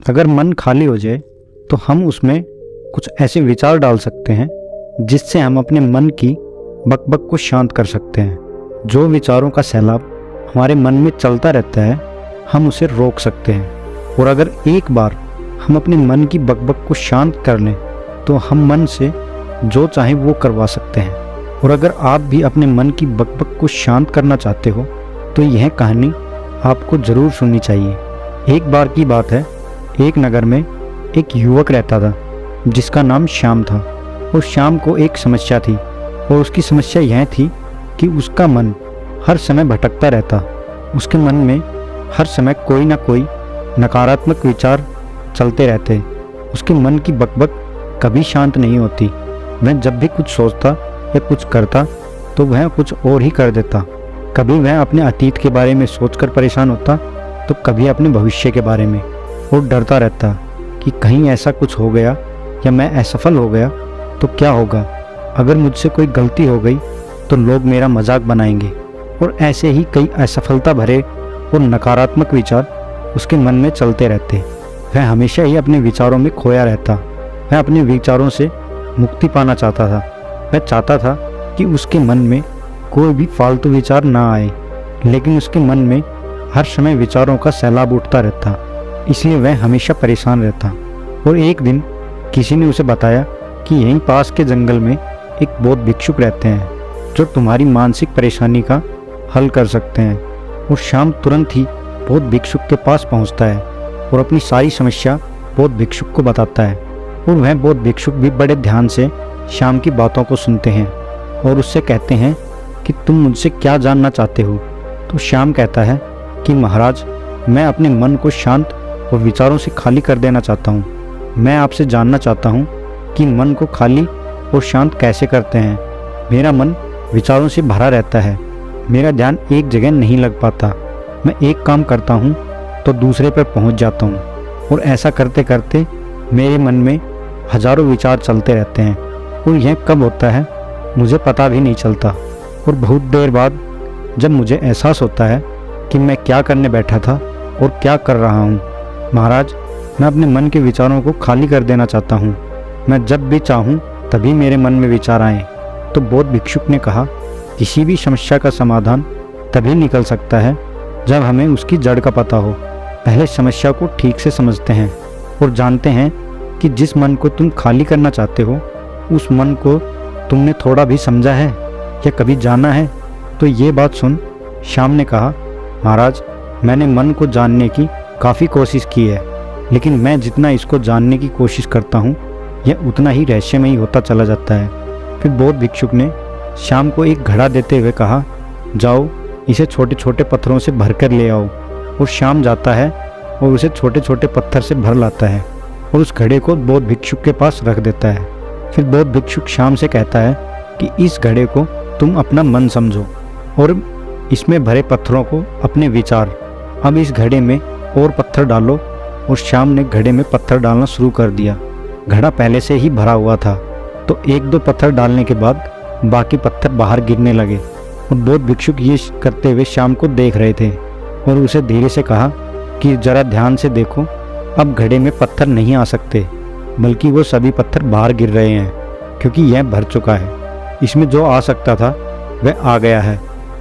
अगर मन खाली हो जाए तो हम उसमें कुछ ऐसे विचार डाल सकते हैं जिससे हम अपने मन की बकबक को शांत कर सकते हैं। जो विचारों का सैलाब हमारे मन में चलता रहता है, हम उसे रोक सकते हैं। और अगर एक बार हम अपने मन की बकबक को शांत कर लें तो हम मन से जो चाहे वो करवा सकते हैं। और अगर आप भी अपने मन की बकबक को शांत करना चाहते हो तो यह कहानी आपको ज़रूर सुननी चाहिए। एक बार की बात है, एक नगर में एक युवक रहता था जिसका नाम श्याम था। और श्याम को एक समस्या थी, और उसकी समस्या यह थी कि उसका मन हर समय भटकता रहता। उसके मन में हर समय कोई ना कोई नकारात्मक विचार चलते रहते। उसके मन की बकबक कभी शांत नहीं होती। वह जब भी कुछ सोचता या कुछ करता तो वह कुछ और ही कर देता। कभी वह अपने अतीत के बारे में सोचकर परेशान होता तो कभी अपने भविष्य के बारे में, और डरता रहता कि कहीं ऐसा कुछ हो गया या मैं असफल हो गया तो क्या होगा। अगर मुझसे कोई गलती हो गई तो लोग मेरा मजाक बनाएंगे। और ऐसे ही कई असफलता भरे और नकारात्मक विचार उसके मन में चलते रहते। वह हमेशा ही अपने विचारों में खोया रहता। वह अपने विचारों से मुक्ति पाना चाहता था। वह चाहता था कि उसके मन में कोई भी फालतू विचार ना आए, लेकिन उसके मन में हर समय विचारों का सैलाब उठता रहता। इसलिए वह हमेशा परेशान रहता। और एक दिन किसी ने उसे बताया कि यहीं पास के जंगल में एक बौद्ध भिक्षुक रहते हैं जो तुम्हारी मानसिक परेशानी का हल कर सकते हैं। और श्याम तुरंत ही बौद्ध भिक्षुक के पास पहुंचता है और अपनी सारी समस्या बौद्ध भिक्षुक को बताता है। और वह बौद्ध भिक्षुक भी बड़े ध्यान से श्याम की बातों को सुनते हैं और उससे कहते हैं कि तुम मुझसे क्या जानना चाहते हो। तो श्याम कहता है कि महाराज, मैं अपने मन को शांत और विचारों से खाली कर देना चाहता हूँ। मैं आपसे जानना चाहता हूँ कि मन को खाली और शांत कैसे करते हैं। मेरा मन विचारों से भरा रहता है। मेरा ध्यान एक जगह नहीं लग पाता। मैं एक काम करता हूँ तो दूसरे पर पहुँच जाता हूँ, और ऐसा करते करते मेरे मन में हजारों विचार चलते रहते हैं। और यह कब होता है मुझे पता भी नहीं चलता। और बहुत देर बाद जब मुझे एहसास होता है कि मैं क्या करने बैठा था और क्या कर रहा हूँ। महाराज, मैं अपने मन के विचारों को खाली कर देना चाहता हूँ। मैं जब भी चाहूँ तभी मेरे मन में विचार आएँ। तो बौद्ध भिक्षुक ने कहा, किसी भी समस्या का समाधान तभी निकल सकता है जब हमें उसकी जड़ का पता हो। पहले समस्या को ठीक से समझते हैं और जानते हैं कि जिस मन को तुम खाली करना चाहते हो उस मन को तुमने थोड़ा भी समझा है या कभी जाना है। तो ये बात सुन श्याम ने कहा, महाराज, मैंने मन को जानने की काफ़ी कोशिश की है, लेकिन मैं जितना इसको जानने की कोशिश करता हूँ यह उतना ही रहस्यमयी होता चला जाता है। फिर बौद्ध भिक्षुक ने श्याम को एक घड़ा देते हुए कहा, जाओ इसे छोटे छोटे पत्थरों से भर कर ले आओ। और श्याम जाता है और उसे छोटे छोटे पत्थर से भर लाता है और उस घड़े को बौद्ध भिक्षुक के पास रख देता है। फिर बौद्ध भिक्षुक श्याम से कहता है कि इस घड़े को तुम अपना मन समझो और इसमें भरे पत्थरों को अपने विचार। अब इस घड़े में और पत्थर डालो। और श्याम ने घड़े में पत्थर डालना शुरू कर दिया। घड़ा पहले से ही भरा हुआ था, तो एक दो पत्थर डालने के बाद बाकी पत्थर बाहर गिरने लगे। और बौद्ध भिक्षुक ये करते हुए श्याम को देख रहे थे और उसे धीरे से कहा कि जरा ध्यान से देखो, अब घड़े में पत्थर नहीं आ सकते, बल्कि वो सभी पत्थर बाहर गिर रहे हैं, क्योंकि यह भर चुका है। इसमें जो आ सकता था वह आ गया है।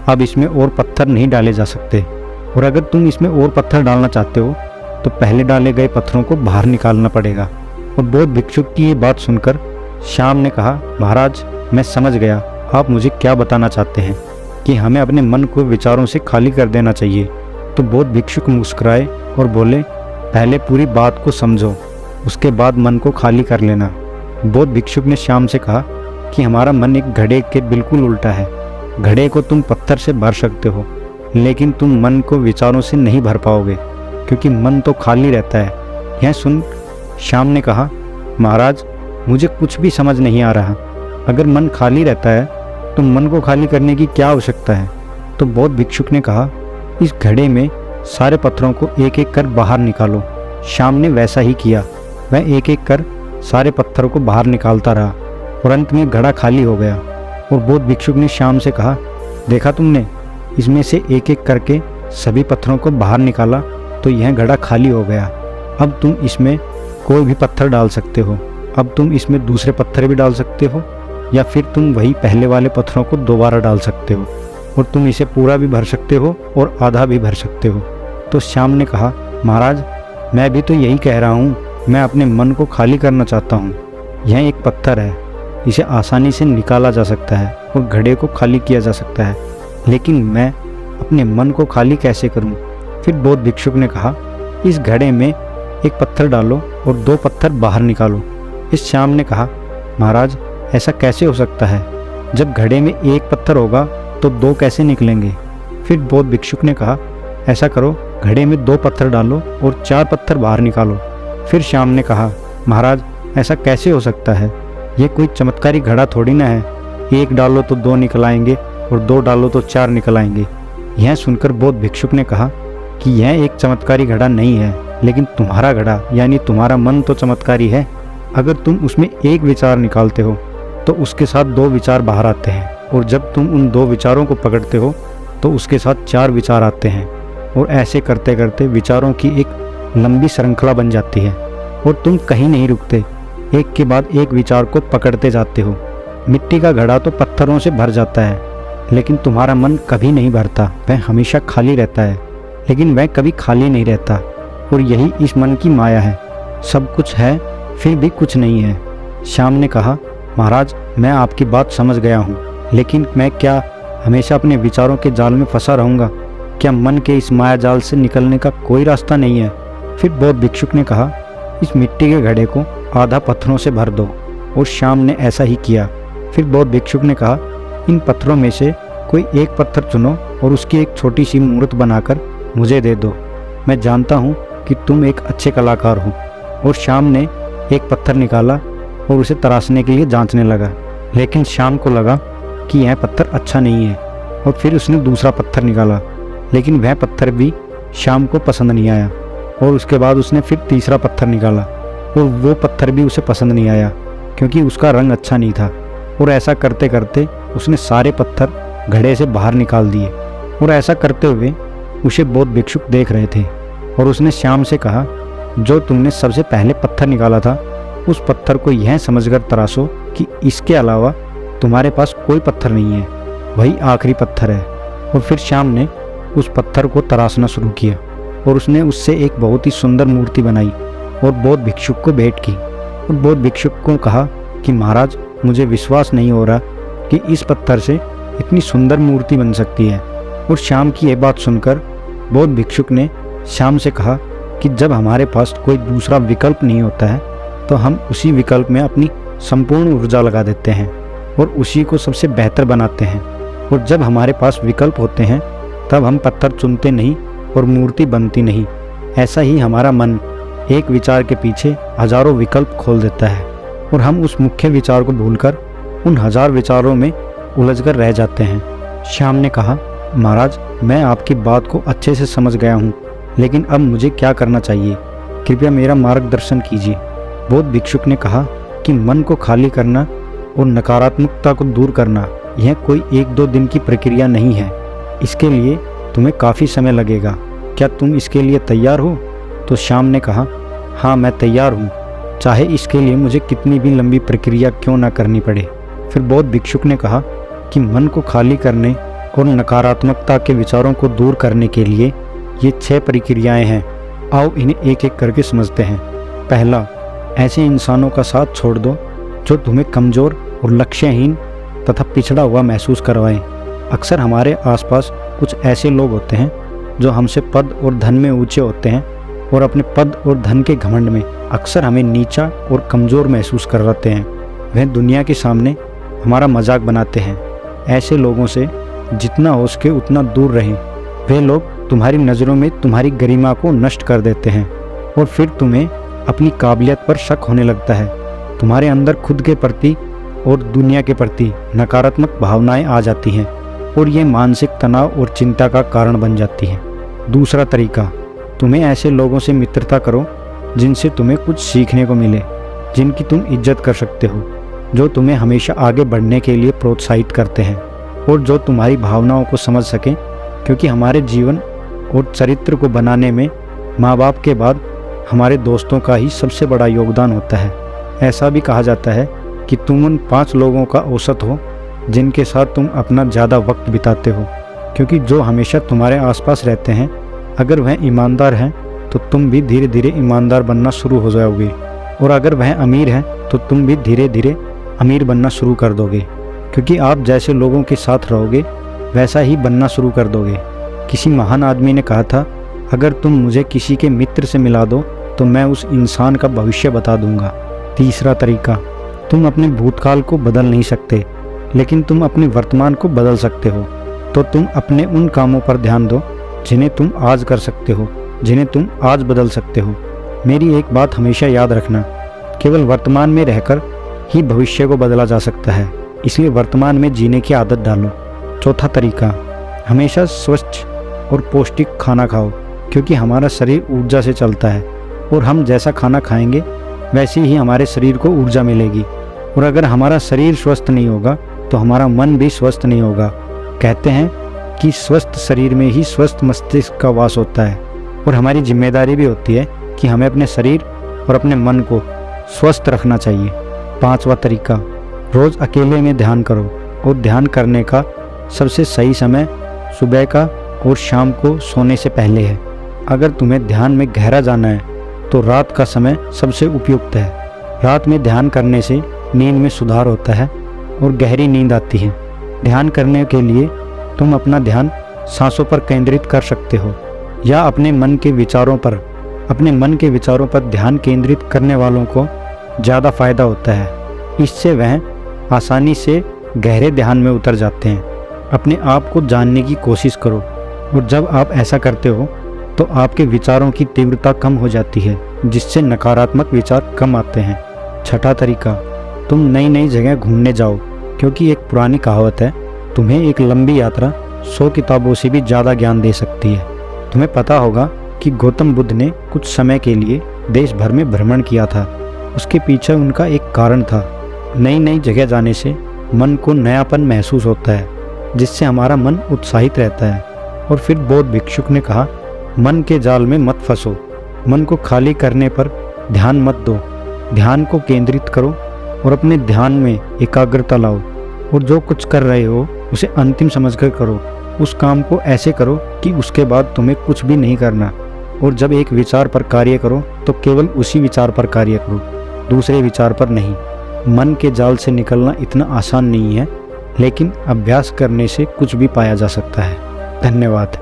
अब इसमें और पत्थर नहीं डाले जा सकते। और अगर तुम इसमें और पत्थर डालना चाहते हो तो पहले डाले गए पत्थरों को बाहर निकालना पड़ेगा। और बौद्ध भिक्षुक की ये बात सुनकर श्याम ने कहा, महाराज, मैं समझ गया आप मुझे क्या बताना चाहते हैं, कि हमें अपने मन को विचारों से खाली कर देना चाहिए। तो बौद्ध भिक्षुक मुस्कुराए और बोले, पहले पूरी बात को समझो, उसके बाद मन को खाली कर लेना। बौद्ध भिक्षुक ने श्याम से कहा कि हमारा मन एक घड़े के बिल्कुल उल्टा है। घड़े को तुम पत्थर से भर सकते हो, लेकिन तुम मन को विचारों से नहीं भर पाओगे, क्योंकि मन तो खाली रहता है। यह सुन श्याम ने कहा, महाराज, मुझे कुछ भी समझ नहीं आ रहा। अगर मन खाली रहता है तो मन को खाली करने की क्या आवश्यकता है। तो बौद्ध भिक्षुक ने कहा, इस घड़े में सारे पत्थरों को एक एक कर बाहर निकालो। श्याम ने वैसा ही किया। वह एक एक कर सारे पत्थरों को बाहर निकालता रहा और अंत में घड़ा खाली हो गया। और बौद्ध भिक्षुक ने श्याम से कहा, देखा तुमने, इसमें से एक एक करके सभी पत्थरों को बाहर निकाला तो यह घड़ा खाली हो गया। अब तुम इसमें कोई भी पत्थर डाल सकते हो। अब तुम इसमें दूसरे पत्थर भी डाल सकते हो, या फिर तुम वही पहले वाले पत्थरों को दोबारा डाल सकते हो, और तुम इसे पूरा भी भर सकते हो और आधा भी भर सकते हो। तो श्याम ने कहा, महाराज मैं भी तो यही कह रहा हूँ, मैं अपने मन को खाली करना चाहता हूँ। यह एक पत्थर है, इसे आसानी से निकाला जा सकता है और घड़े को खाली किया जा सकता है, लेकिन मैं अपने मन को खाली कैसे करूँ? फिर बौद्ध भिक्षुक ने कहा, इस घड़े में एक पत्थर डालो और 2 पत्थर बाहर निकालो। इस श्याम ने कहा, महाराज ऐसा कैसे हो सकता है? जब घड़े में एक पत्थर होगा तो 2 कैसे निकलेंगे? फिर बौद्ध भिक्षुक ने कहा, ऐसा करो, घड़े में 2 पत्थर डालो और 4 पत्थर बाहर निकालो। फिर श्याम ने कहा, महाराज ऐसा कैसे हो सकता है? ये कोई चमत्कारी घड़ा थोड़ी ना है, 1 डालो तो 2 निकल आएंगे और 2 डालो तो 4 निकल आएंगे। यह सुनकर बौद्ध भिक्षुक ने कहा कि यह एक चमत्कारी घड़ा नहीं है, लेकिन तुम्हारा घड़ा यानी तुम्हारा मन तो चमत्कारी है। अगर तुम उसमें एक विचार निकालते हो तो उसके साथ 2 विचार बाहर आते हैं, और जब तुम उन 2 विचारों को पकड़ते हो तो उसके साथ 4 विचार आते हैं, और ऐसे करते करते विचारों की एक लंबी श्रृंखला बन जाती है और तुम कहीं नहीं रुकते, एक के बाद एक विचार को पकड़ते जाते हो। मिट्टी का घड़ा तो पत्थरों से भर जाता है, लेकिन तुम्हारा मन कभी नहीं भरता, वह हमेशा खाली रहता है। लेकिन वह कभी खाली नहीं रहता, और यही इस मन की माया है। सब कुछ है फिर भी कुछ नहीं है। श्याम ने कहा, महाराज मैं आपकी बात समझ गया हूँ, लेकिन मैं क्या हमेशा अपने विचारों के जाल में फंसा रहूँगा? क्या मन के इस माया जाल से निकलने का कोई रास्ता नहीं है? फिर बौद्ध भिक्षुक ने कहा, इस मिट्टी के घड़े को आधा पत्थरों से भर दो, और श्याम ने ऐसा ही किया। फिर बौद्ध भिक्षुक ने कहा, इन पत्थरों में से कोई एक पत्थर चुनो और उसकी एक छोटी सी मूर्त बनाकर मुझे दे दो। मैं जानता हूँ कि तुम एक अच्छे कलाकार हो। और श्याम ने एक पत्थर निकाला और उसे तराशने के लिए जांचने लगा, लेकिन श्याम को लगा कि यह पत्थर अच्छा नहीं है, और फिर उसने दूसरा पत्थर निकाला, लेकिन वह पत्थर भी श्याम को पसंद नहीं आया। और उसके बाद उसने फिर तीसरा पत्थर निकाला, और वो पत्थर भी उसे पसंद नहीं आया, क्योंकि उसका रंग अच्छा नहीं था। और ऐसा करते करते उसने सारे पत्थर घड़े से बाहर निकाल दिए। और ऐसा करते हुए उसे बौद्ध भिक्षुक देख रहे थे, और उसने श्याम से कहा, जो तुमने सबसे पहले पत्थर निकाला था, उस पत्थर को यह समझकर तराशो कि इसके अलावा तुम्हारे पास कोई पत्थर नहीं है, वही आखिरी पत्थर है। और फिर श्याम ने उस पत्थर को तराशना शुरू किया, और उसने उससे एक बहुत ही सुंदर मूर्ति बनाई और बौद्ध भिक्षुक को भेंट की। और बौद्ध भिक्षुक को कहा कि महाराज मुझे विश्वास नहीं हो रहा कि इस पत्थर से इतनी सुंदर मूर्ति बन सकती है। और श्याम की यह बात सुनकर बौद्ध भिक्षुक ने श्याम से कहा कि जब हमारे पास कोई दूसरा विकल्प नहीं होता है तो हम उसी विकल्प में अपनी संपूर्ण ऊर्जा लगा देते हैं और उसी को सबसे बेहतर बनाते हैं। और जब हमारे पास विकल्प होते हैं तब हम पत्थर चुनते नहीं और मूर्ति बनती नहीं। ऐसा ही हमारा मन एक विचार के पीछे हजारों विकल्प खोल देता है, और हम उस मुख्य विचार को भूलकर उन 1000 विचारों में उलझकर रह जाते हैं। श्याम ने कहा, महाराज मैं आपकी बात को अच्छे से समझ गया हूँ, लेकिन अब मुझे क्या करना चाहिए? कृपया मेरा मार्गदर्शन कीजिए। बौद्ध भिक्षुक ने कहा कि मन को खाली करना और नकारात्मकता को दूर करना यह कोई 1-2 दिन की प्रक्रिया नहीं है। इसके लिए तुम्हें काफ़ी समय लगेगा। क्या तुम इसके लिए तैयार हो? तो श्याम ने कहा, हाँ मैं तैयार हूँ, चाहे इसके लिए मुझे कितनी भी लंबी प्रक्रिया क्यों ना करनी पड़े। फिर बौद्ध भिक्षुक ने कहा कि मन को खाली करने और नकारात्मकता के विचारों को दूर करने के लिए ये 6 प्रक्रियाएं हैं। आओ इन्हें एक एक करके समझते हैं। पहला, ऐसे इंसानों का साथ छोड़ दो जो तुम्हें कमज़ोर और लक्ष्यहीन तथा पिछड़ा हुआ महसूस करवाएं। अक्सर हमारे आसपास कुछ ऐसे लोग होते हैं जो हमसे पद और धन में ऊंचे होते हैं और अपने पद और धन के घमंड में अक्सर हमें नीचा और कमज़ोर महसूस करवाते हैं। वह दुनिया के सामने हमारा मजाक बनाते हैं। ऐसे लोगों से जितना हो सके उतना दूर रहें। वे लोग तुम्हारी नज़रों में तुम्हारी गरिमा को नष्ट कर देते हैं और फिर तुम्हें अपनी काबिलियत पर शक होने लगता है। तुम्हारे अंदर खुद के प्रति और दुनिया के प्रति नकारात्मक भावनाएं आ जाती हैं और ये मानसिक तनाव और चिंता का कारण बन जाती हैं। दूसरा तरीका, तुम्हें ऐसे लोगों से मित्रता करो जिनसे तुम्हें कुछ सीखने को मिले, जिनकी तुम इज्जत कर सकते हो, जो तुम्हें हमेशा आगे बढ़ने के लिए प्रोत्साहित करते हैं और जो तुम्हारी भावनाओं को समझ सकें, क्योंकि हमारे जीवन और चरित्र को बनाने में माँ बाप के बाद हमारे दोस्तों का ही सबसे बड़ा योगदान होता है। ऐसा भी कहा जाता है कि तुम उन 5 लोगों का औसत हो जिनके साथ तुम अपना ज़्यादा वक्त बिताते हो, क्योंकि जो हमेशा तुम्हारे आसपास रहते हैं, अगर वह ईमानदार हैं तो तुम भी धीरे धीरे ईमानदार बनना शुरू हो जाओगे, और अगर वह अमीर हैं तो तुम भी धीरे धीरे अमीर बनना शुरू कर दोगे, क्योंकि आप जैसे लोगों के साथ रहोगे वैसा ही बनना शुरू कर दोगे। किसी महान आदमी ने कहा था, अगर तुम मुझे किसी के मित्र से मिला दो तो मैं उस इंसान का भविष्य बता दूंगा। तीसरा तरीका, तुम अपने भूतकाल को बदल नहीं सकते, लेकिन तुम अपने वर्तमान को बदल सकते हो। तो तुम अपने उन कामों पर ध्यान दो जिन्हें तुम आज कर सकते हो, जिन्हें तुम आज बदल सकते हो। मेरी एक बात हमेशा याद रखना, केवल वर्तमान में रहकर ही भविष्य को बदला जा सकता है, इसलिए वर्तमान में जीने की आदत डालो। चौथा तरीका, हमेशा स्वच्छ और पौष्टिक खाना खाओ, क्योंकि हमारा शरीर ऊर्जा से चलता है और हम जैसा खाना खाएंगे वैसे ही हमारे शरीर को ऊर्जा मिलेगी। और अगर हमारा शरीर स्वस्थ नहीं होगा तो हमारा मन भी स्वस्थ नहीं होगा। कहते हैं कि स्वस्थ शरीर में ही स्वस्थ मस्तिष्क का वास होता है, और हमारी जिम्मेदारी भी होती है कि हमें अपने शरीर और अपने मन को स्वस्थ रखना चाहिए। पांचवा तरीका, रोज़ अकेले में ध्यान करो, और ध्यान करने का सबसे सही समय सुबह का और शाम को सोने से पहले है। अगर तुम्हें ध्यान में गहरा जाना है तो रात का समय सबसे उपयुक्त है। रात में ध्यान करने से नींद में सुधार होता है और गहरी नींद आती है। ध्यान करने के लिए तुम अपना ध्यान सांसों पर केंद्रित कर सकते हो, या अपने मन के विचारों पर ध्यान केंद्रित करने वालों को ज़्यादा फायदा होता है। इससे वह आसानी से गहरे ध्यान में उतर जाते हैं। अपने आप को जानने की कोशिश करो, और जब आप ऐसा करते हो तो आपके विचारों की तीव्रता कम हो जाती है, जिससे नकारात्मक विचार कम आते हैं। छठा तरीका, तुम नई नई जगह घूमने जाओ, क्योंकि एक पुरानी कहावत है, तुम्हें एक लंबी यात्रा 100 किताबों से भी ज़्यादा ज्ञान दे सकती है। तुम्हें पता होगा कि गौतम बुद्ध ने कुछ समय के लिए देश भर में भ्रमण किया था। उसके पीछे उनका एक कारण था। नई नई जगह जाने से मन को नयापन महसूस होता है, जिससे हमारा मन उत्साहित रहता है। और फिर बौद्ध भिक्षुक ने कहा, मन के जाल में मत फंसो, मन को खाली करने पर ध्यान मत दो, ध्यान को केंद्रित करो और अपने ध्यान में एकाग्रता लाओ, और जो कुछ कर रहे हो उसे अंतिम समझकर करो। उस काम को ऐसे करो कि उसके बाद तुम्हें कुछ भी नहीं करना, और जब एक विचार पर कार्य करो तो केवल उसी विचार पर कार्य करो, दूसरे विचार पर नहीं। मन के जाल से निकलना इतना आसान नहीं है, लेकिन अभ्यास करने से कुछ भी पाया जा सकता है। धन्यवाद।